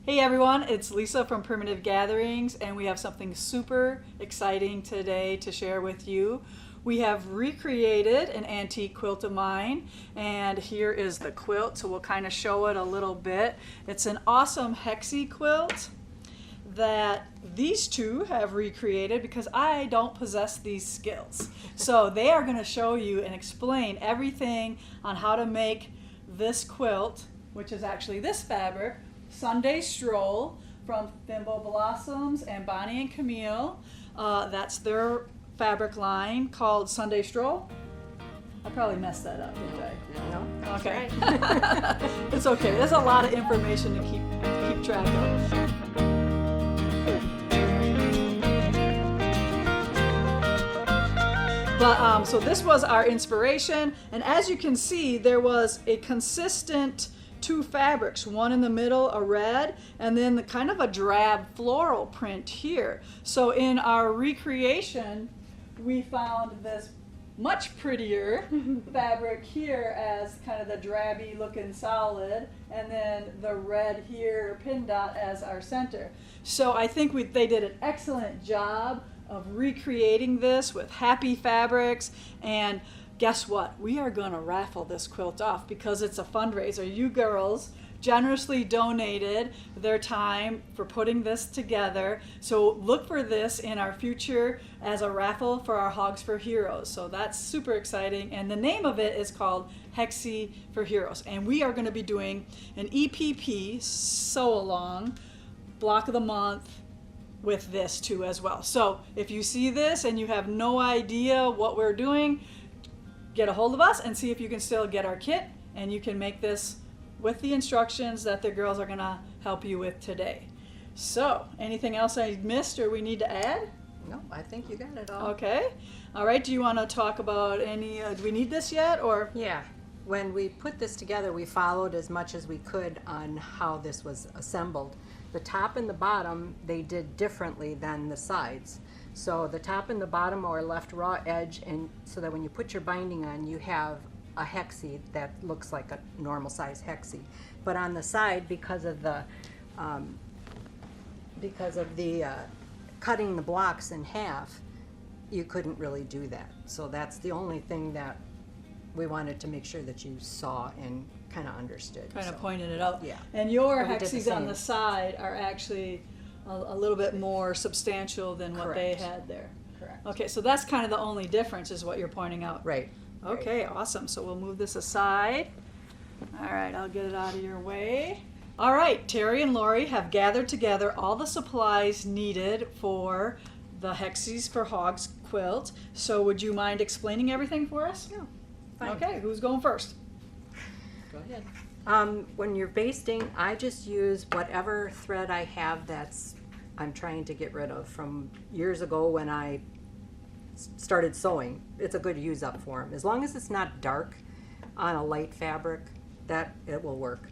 Hey everyone, it's Lisa from Primitive Gatherings, and we have something super exciting today to share with you. We have recreated an antique quilt of mine, and here is the quilt, so we'll kind of show it a little bit. It's an awesome Hexie quilt that these two have recreated because I don't possess these skills. So they are going to show you and explain everything on how to make this quilt, which is actually this fabric, Sunday Stroll from Thimble Blossoms and Bonnie and Camille. That's their fabric line called Sunday Stroll. I probably messed that up, didn't I? No. Okay. Right. It's okay. There's a lot of information to keep track of. But so this was our inspiration, and as you can see, there was a consistent two fabrics, one in the middle, a red, and then the kind of a drab floral print here. So in our recreation, we found this much prettier fabric here as kind of the drabby looking solid, and then the red here, pin dot, as our center. So I think they did an excellent job of recreating this with happy fabrics. And guess what? We are going to raffle this quilt off because it's a fundraiser. You girls generously donated their time for putting this together. So look for this in our future as a raffle for our Hogs for Heroes. So that's super exciting. And the name of it is called Hexies for Heroes. And we are going to be doing an EPP sew along block of the month with this too as well. So if you see this and you have no idea what we're doing, get a hold of us and see if you can still get our kit, and you can make this with the instructions that the girls are going to help you with today. So anything else I missed or we need to add? No, I think you got it all. Okay. All right. Do you want to talk about any, do we need this yet, or? Yeah. When we put this together, we followed as much as we could on how this was assembled. The top and the bottom, they did differently than the sides. So the top and the bottom are left raw edge, and so that when you put your binding on, you have a hexie that looks like a normal size hexie. But on the side, because of the cutting the blocks in half, you couldn't really do that. So that's the only thing that we wanted to make sure that you saw and kind of understood. Kind of pointed it out. Yeah. And your But we did the hexies on same. the side are actually a little bit more substantial than what they Correct. had there. Correct. Okay, so that's kind of the only difference is what you're pointing out. Right. Okay, awesome. So we'll move this aside. All right, I'll get it out of your way. All right, Terry and Lori have gathered together all the supplies needed for the Hexies for Hogs quilt. So would you mind explaining everything for us? Yeah. Fine. Okay, who's going first? Go ahead. When you're basting, I just use whatever thread I have I'm trying to get rid of from years ago when I started sewing. It's a good use up for them. As long as it's not dark on a light fabric, that it will work.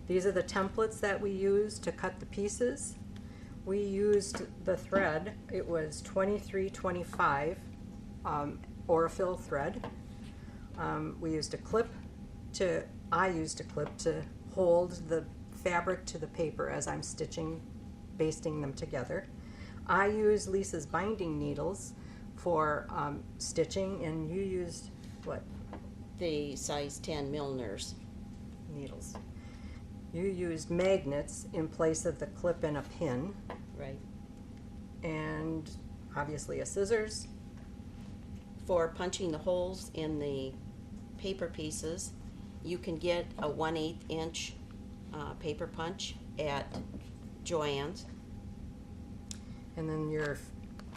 These are the templates that we use to cut the pieces. We used the thread. It was 2325 Orifil thread. I used a clip to hold the fabric to the paper as I'm basting them together. I use Lisa's binding needles for stitching, and you used what? The size 10 Milner's. Needles. You used magnets in place of the clip and a pin, Right. and obviously a scissors. For punching the holes in the paper pieces, you can get a 1/8 inch paper punch at Joann's. And then your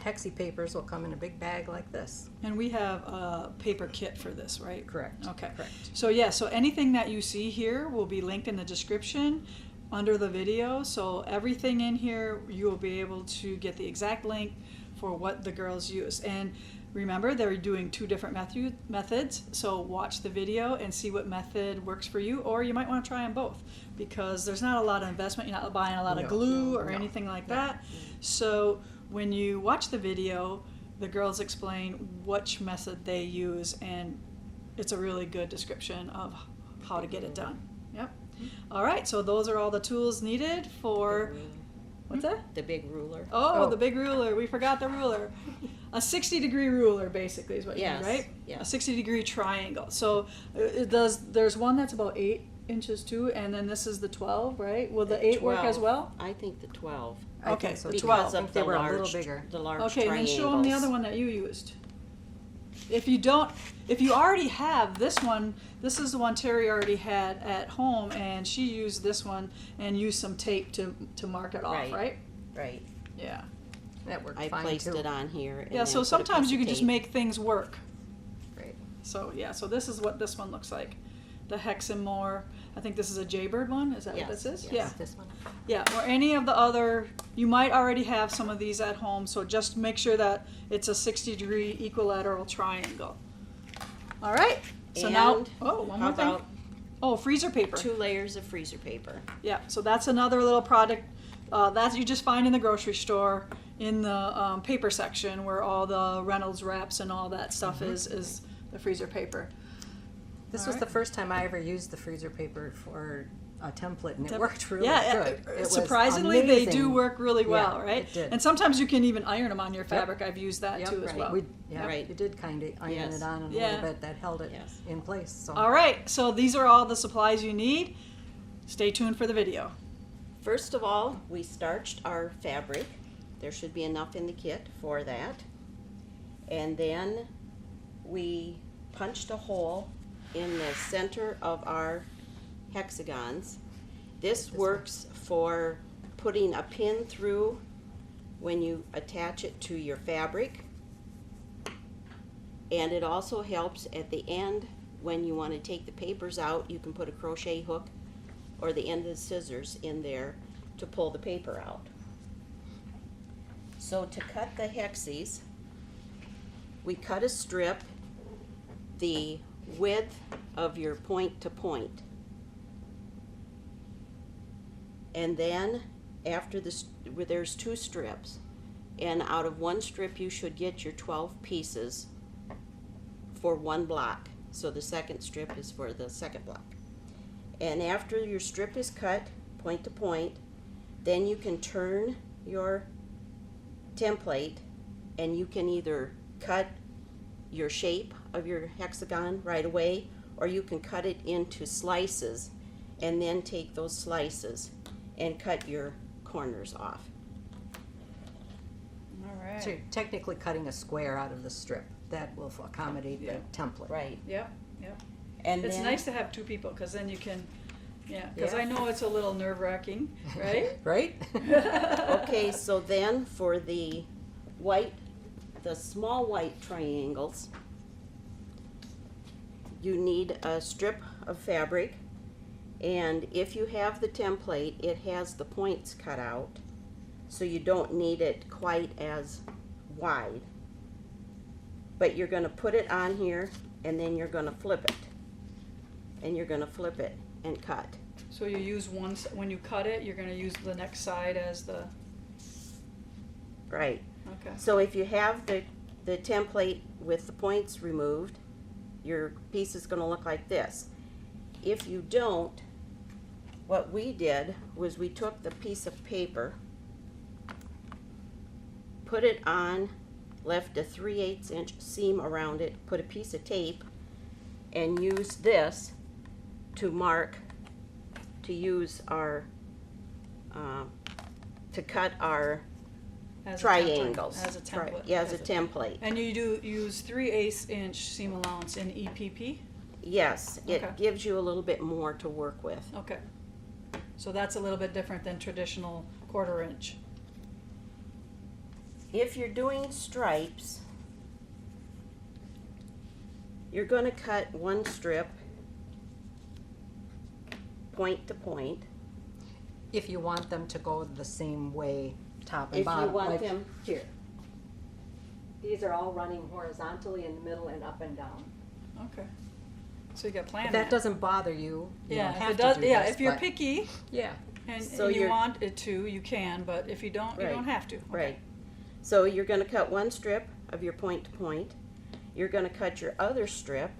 hexie papers will come in a big bag like this. And we have a paper kit for this, right? Correct. Okay. Correct. So yeah, so anything that you see here will be linked in the description under the video. So everything in here, you will be able to get the exact link for what the girls use. And remember, they're doing two different methods. So watch the video and see what method works for you, or you might want to try them both because there's not a lot of investment. You're not buying a lot of glue or anything like that. So when you watch the video, the girls explain which method they use, and it's a really good description of how to get it done. Yep. All right, so those are all the tools needed for, what's that? The big ruler. Oh, the big ruler. We forgot the ruler. A 60-degree ruler, basically, is what you Yes, need, right? yeah. A 60-degree triangle. So there's one that's about 8 inches too, and then this is the 12, right? Will the 8 work as 12. well? I think the 12. I Okay, think so the too. 12. I think they were a little bigger. The large Okay, and then triangles. show them the other one that you used. If you already have this one, this is the one Terry already had at home, and she used this one and used some tape to mark it off, Right. right? Right. Yeah. That worked I fine placed too. it on here. And Yeah, then so put a sometimes piece you of can just tape. make things work. Right. So yeah, so this is what this one looks like. The Hexamore, I think this is a Jaybird one, is that Yes, what this is? yes. Yeah. This one. Yeah, or any of the other, you might already have some of these at home, so just make sure that it's a 60-degree equilateral triangle. All right, so now, And oh, one how more thing. about Oh, freezer paper. 2 layers of freezer paper? Yeah, so that's another little product that you just find in the grocery store in the paper section where all the Reynolds wraps and all that stuff is the freezer paper. This All was right. the first time I ever used the freezer paper for a template, and it Temp- worked really yeah, good. It was surprisingly, they do amazing. work really well, Yeah, right? it did. And sometimes you can even iron them on your fabric. I've used that Yep, too as right. well. Right. You did kind of iron Yes. it on a Yeah. little bit. That held it Yes. in place. So. All right, so these are all the supplies you need. Stay tuned for the video. First of all, we starched our fabric. There should be enough in the kit for that. And then we punched a hole in the center of our hexagons. This works for putting a pin through when you attach it to your fabric. And it also helps at the end when you want to take the papers out, you can put a crochet hook or the end of the scissors in there to pull the paper out. So to cut the Hexies, we cut a strip the width of your point to point. And then after this, there's 2 strips, and out of 1 strip you should get your 12 pieces for 1 block. So the second strip is for the second block. And after your strip is cut point to point, then you can turn your template and you can either cut your shape of your hexagon right away, or you can cut it into slices and then take those slices and cut your corners off. All right. So you're technically cutting a square out of the strip. That will accommodate Yeah. the template. Right. Yep, yep. And It's then, nice to have 2 people because then you can, because Yeah. I know it's a little nerve-wracking, right? Right? okay, so then for the white, the small white triangles, you need a strip of fabric, and if you have the template, it has the points cut out, so you don't need it quite as wide. But you're going to put it on here, and then you're going to flip it, and you're going to flip it and cut. So you use when you cut it, you're going to use the next side as the, Right. okay. So if you have the template with the points removed, your piece is going to look like this. If you don't, what we did was we took the piece of paper, put it on, left a 3/8 inch seam around it, put a piece of tape, and used this to mark, to use our, to cut our As a triangles. template, as a template. Yeah, as a template. And you do use 3/8 inch seam allowance in EPP? Yes, it Okay. gives you a little bit more to work with. Okay. So that's a little bit different than traditional 1/4 inch. If you're doing stripes, you're going to cut 1 strip point to point. If you want them to go the same way, top and If bottom. you want like them, here. These are all running horizontally in the middle and up and down. Okay. So you got plan If that doesn't bother you, you Yeah, don't if have it does, to do yeah, this, if you're but- picky Yeah. and, So and you you're- want it to, you can, but if you don't, you Right. don't have to. Okay. right. So you're going to cut 1 strip of your point to point. You're going to cut your other strip.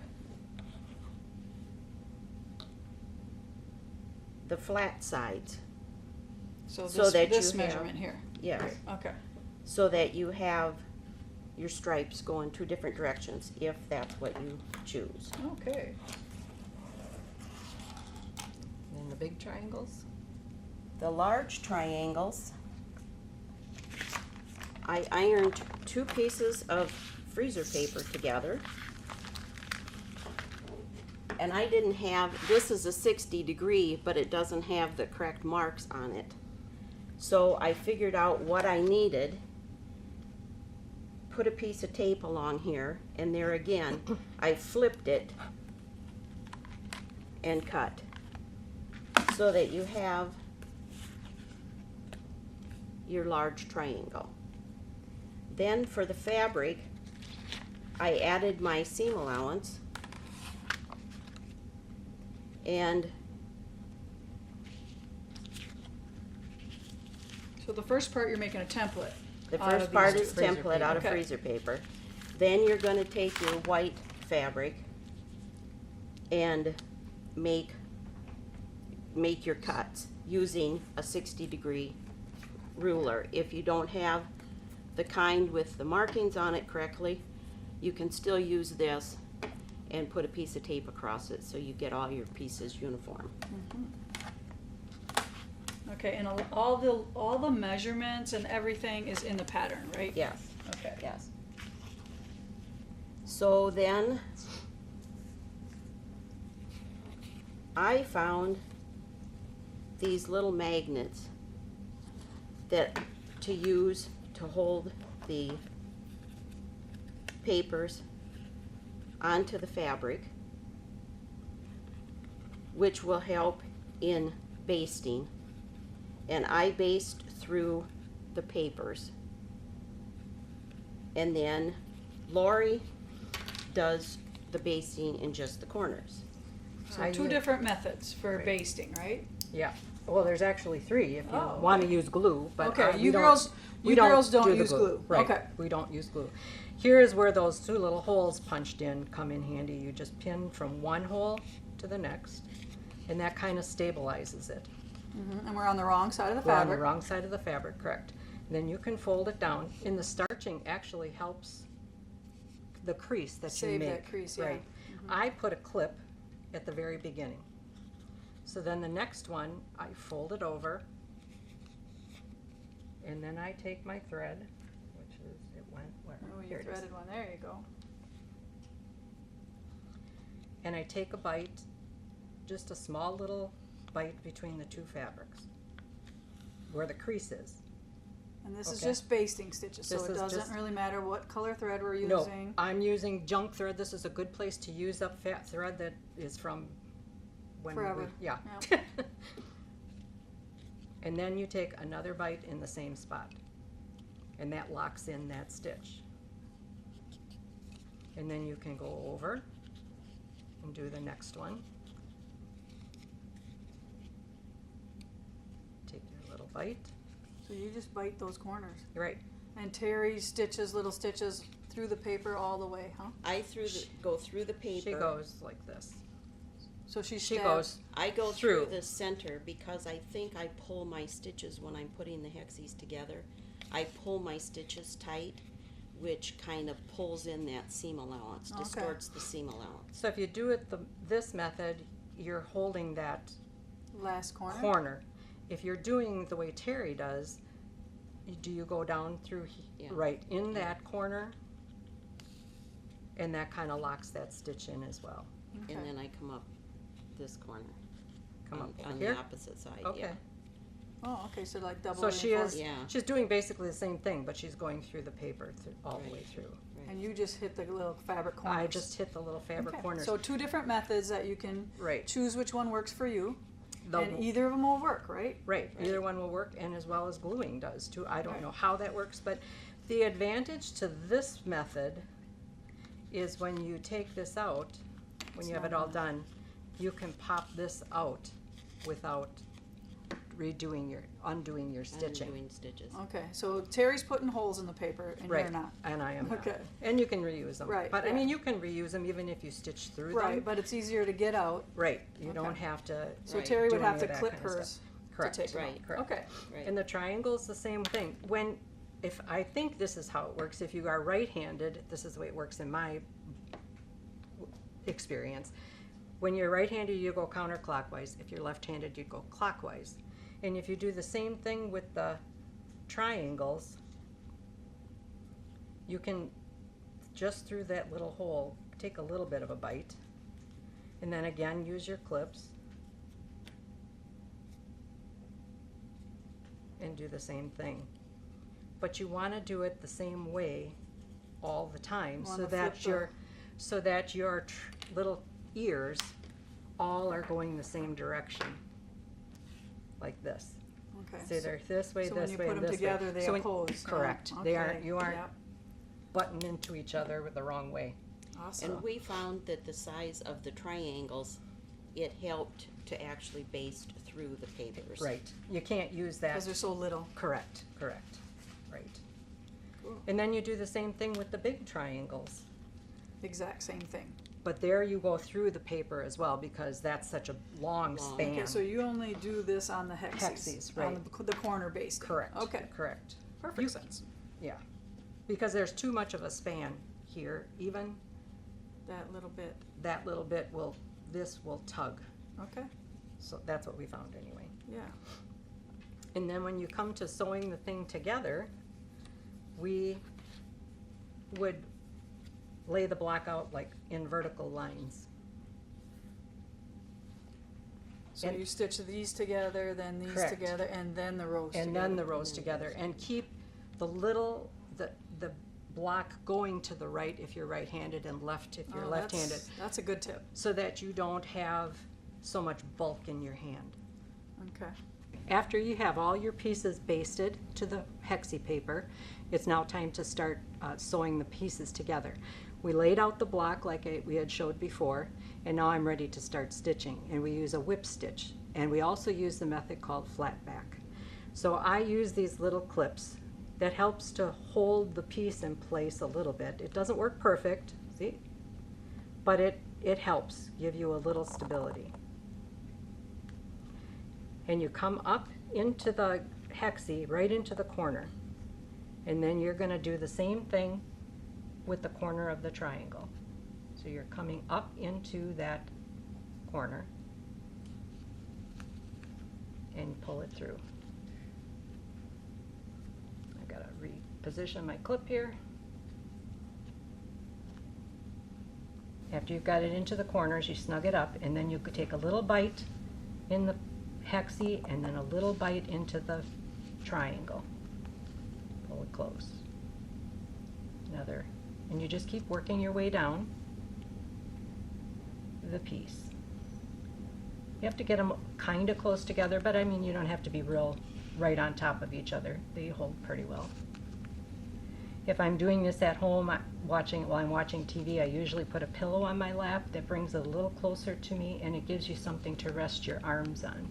the flat sides. So So that this you have- measurement here. Yes. Okay. So that you have your stripes going two different directions, if that's what you choose. Okay. And the big triangles. The large triangles, I ironed 2 pieces of freezer paper together. And I didn't have, this is a 60 degree, but it doesn't have the correct marks on it. So I figured out what I needed, put a piece of tape along here, and there again, I flipped it and cut. So that you have your large triangle. Then for the fabric, I added my seam allowance, and So the first part you're making a template. the out of first part these is two. freezer template paper. out of Okay. freezer paper. Then you're going to take your white fabric and make your cuts using a 60 degree ruler. If you don't have the kind with the markings on it correctly, you can still use this and put a piece of tape across it so you get all your pieces uniform. Okay, and all the measurements and everything is in the pattern, right? Yes, Okay. yes. So then I found these little magnets that to use to hold the papers onto the fabric, which will help in basting. And I baste through the papers. And then Lori does the basting in just the corners. So I two use- different methods for Right. basting, right? Yeah. Well, there's actually 3 if you Oh, want to okay. use glue. But Okay, we you don't- girls- we you girls don't do the use glue. Right. Okay. We don't use glue. Here is where those 2 little holes punched in come in handy. You just pin from one hole to the next, and that kind of stabilizes it. And we're on the wrong side of the We're on fabric. the wrong side of the fabric, correct. Then you can fold it down. And the starching actually helps the crease that you Save make. that crease, yeah. Right. I put a clip at the very beginning. So then the next one, I fold it over, and then I take my thread, which is, it went where? Oh, you Here it is. threaded one. There you go. And I take a bite, just a small little bite between the 2 fabrics, where the crease is. And this is Okay. just basting stitches, so This it is doesn't just- really matter what color thread we're No, using. I'm using junk thread. This is a good place to use up fat thread that is from when Forever. yeah. Yeah. And then you take another bite in the same spot, and that locks in that stitch. And then you can go over and do the next one. Take your little bite. So you just bite those corners. You're right. And Terry stitches little stitches through the paper all the way, huh? I go through the paper. She goes like this. So she She stabs. goes I go through through. the center because I think I pull my stitches when I'm putting the Hexies together. I pull my stitches tight, which kind of pulls in that seam allowance, Okay. distorts the seam allowance. So if you do it this method, you're holding that Last corner. corner. If you're doing the way Terry does, do you go down through Yeah. right in that corner? And that kind of locks that stitch in as well. Okay. And then I come up this corner. Come on, up on here? the opposite side. Okay. Yeah. Oh, okay. So like double. So she is, Yeah. she's doing basically the same thing, but she's going through the paper all the way Right. through. And you just hit the little fabric corners. I just hit the little fabric Okay. corners. So two different methods that you can Right. choose which one works for you, The- and either of them will work, right? Right, either one will work, and as well as gluing does too. I don't Right. know how that works, but the advantage to this method is when you take this out, when It's you have not it all gonna- done, you can pop this out without undoing your stitching. Undoing stitches. Okay, so Terry's putting holes in the paper and Right, you're not. and I am not. Okay. And you can reuse them. Right, But I yeah. mean, you can reuse them even if you stitch through Right, them. but it's easier to get out. Right, you Okay. don't have to. So Right. Terry do would have any to of that clip kind of hers stuff. to Correct. take them Right. out. Correct. Okay. Right. And the triangle's the same thing. If I think this is how it works, if you are right-handed, this is the way it works in my experience. When you're right-handed, you go counterclockwise. If you're left-handed, you go clockwise. And if you do the same thing with the triangles, you can just through that little hole take a little bit of a bite, and then again use your clips and do the same thing. But you want to do it the same way all the time, Wanna so that flip your little ears all are going the same direction, like this. Okay. Say they're this way, So when this you way, put and them this together, way. they So when- oppose. Correct. Oh, They aren't. okay. You aren't Yep. butting into each other with the wrong way. Awesome. And we found that the size of the triangles, it helped to actually baste through the papers. Right. You can't use that. Because they're so little. Correct. Correct. Right. Cool. And then you do the same thing with the big triangles. Exact same thing. But there you go through the paper as well, because that's such a long Long. span. Okay, so you only do this on the Hexies. Hexies, On right. the corner base. Correct. Okay. Correct. Perfect You- sense. Yeah. Because there's too much of a span here. Even That little bit. that little bit this will tug. Okay. So that's what we found anyway. Yeah. And then when you come to sewing the thing together, we would lay the block out like in vertical lines. So And- you stitch these together, then these Correct. together, and then the rows And together. then the rows together, and keep the block going to the right if you're right-handed and left if you're Oh, left-handed, That's a good tip. so that you don't have so much bulk in your hand. Okay. After you have all your pieces basted to the hexie paper, it's now time to start sewing the pieces together. We laid out the block like we had showed before, and now I'm ready to start stitching. And we use a whip stitch, and we also use the method called flat back. So I use these little clips that helps to hold the piece in place a little bit. It doesn't work perfect, see? But it helps give you a little stability. And you come up into the hexie, right into the corner. And then you're going to do the same thing with the corner of the triangle. So you're coming up into that corner and pull it through. I gotta reposition my clip here. After you've got it into the corners, you snug it up, and then you could take a little bite in the hexie and then a little bite into the triangle. Pull it close. Another, and you just keep working your way down the piece. You have to get them kind of close together, but I mean, you don't have to be real right on top of each other. They hold pretty well. If I'm doing this at home, while I'm watching TV, I usually put a pillow on my lap that brings it a little closer to me, and it gives you something to rest your arms on.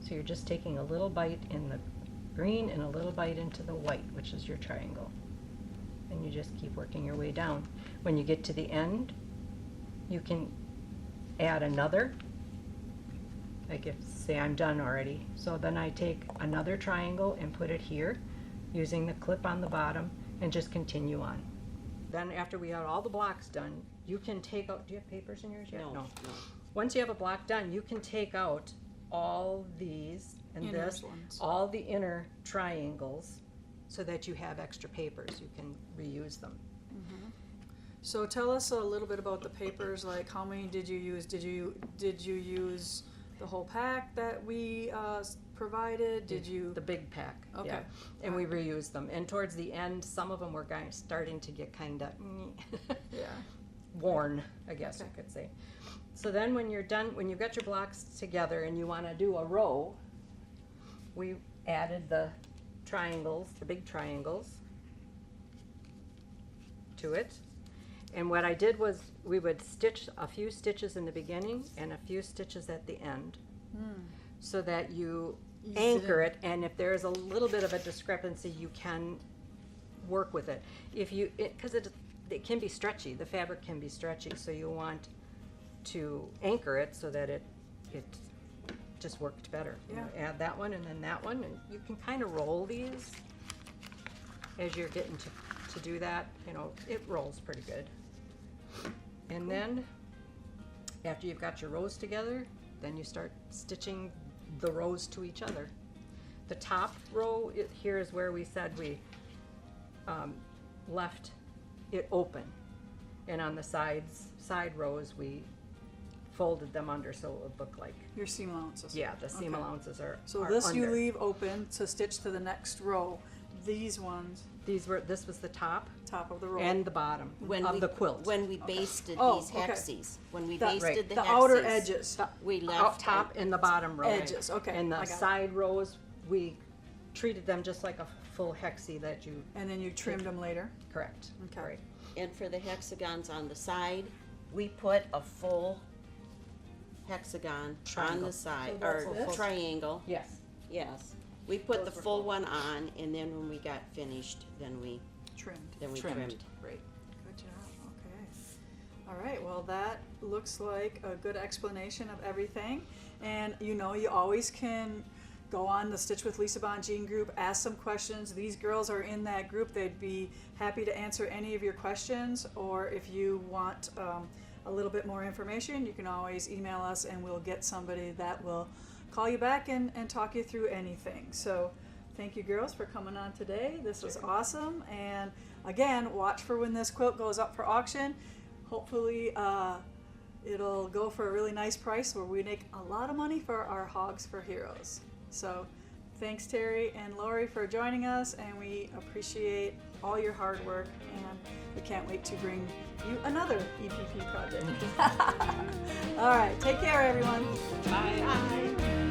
So you're just taking a little bite in the green and a little bite into the white, which is your triangle. And you just keep working your way down. When you get to the end, you can add another. Like if, say I'm done already. So then I take another triangle and put it here, using the clip on the bottom, and just continue on. Then after we have all the blocks done, you can take out, do you have papers in yours yet? No. Once you have a block done, you can take out all these and Inner this, ones. all the inner triangles, so that you have extra papers. You can reuse them. So tell us a little bit about the papers. Like, how many did you use? Did you use the whole pack that we provided? Did you? The big pack. Okay. Yeah. And we reused them. And towards the end, some of them were starting to get kind of Yeah. worn, I guess Okay. you could say. So then when you're done, when you've got your blocks together and you want to do a row, we added the triangles, the big triangles, to it. And what I did was we would stitch a few stitches in the beginning and a few stitches at the end, so that you anchor it, and if there's a little bit of a discrepancy, you can work with it. If you, because it can be stretchy, the fabric can be stretchy, so you want to anchor it so that it just worked better. You know, add that one and then that one, and you can kind of roll these as you're getting to do that. You know, it rolls pretty good. And then after you've got your rows together, then you start stitching the rows to each other. The top row here is where we said we left it open, and on the side rows we folded them under so it would look like, Your seam allowances. yeah, the seam Okay. allowances are So are this under. you leave open to stitch to the next row. These ones, This was the top top of the row. and the bottom of the quilt. When we basted Oh, these okay. Hexies, when we The- basted right. the the Hexies, outer edges. we Out left top and the bottom row. Edges, okay, And I the got it. side rows, we treated them just like a full hexie that you, And then you trimmed them later. correct. Okay. Right. And for the hexagons on the side, we put a full hexagon on Triangle. the side, So that's or this? triangle, Yes. yes. We put the Those were full full. one on, and then when we got finished, then we Trimmed. trimmed. Right. Good job. Okay. All right. Well, that looks like a good explanation of everything. And you know, you always can go on the Stitch with Lisa Bongean group, ask some questions. These girls are in that group. They'd be happy to answer any of your questions. Or if you want a little bit more information, you can always email us and we'll get somebody that will call you back and talk you through anything. So thank you girls for coming on today. This was awesome. And again, watch for when this quilt goes up for auction. Hopefully it'll go for a really nice price where we make a lot of money for our Hogs for Heroes. So thanks Terry and Lori for joining us, and we appreciate all your hard work, and we can't wait to bring you another EPP project. All right, take care everyone. Bye. Bye.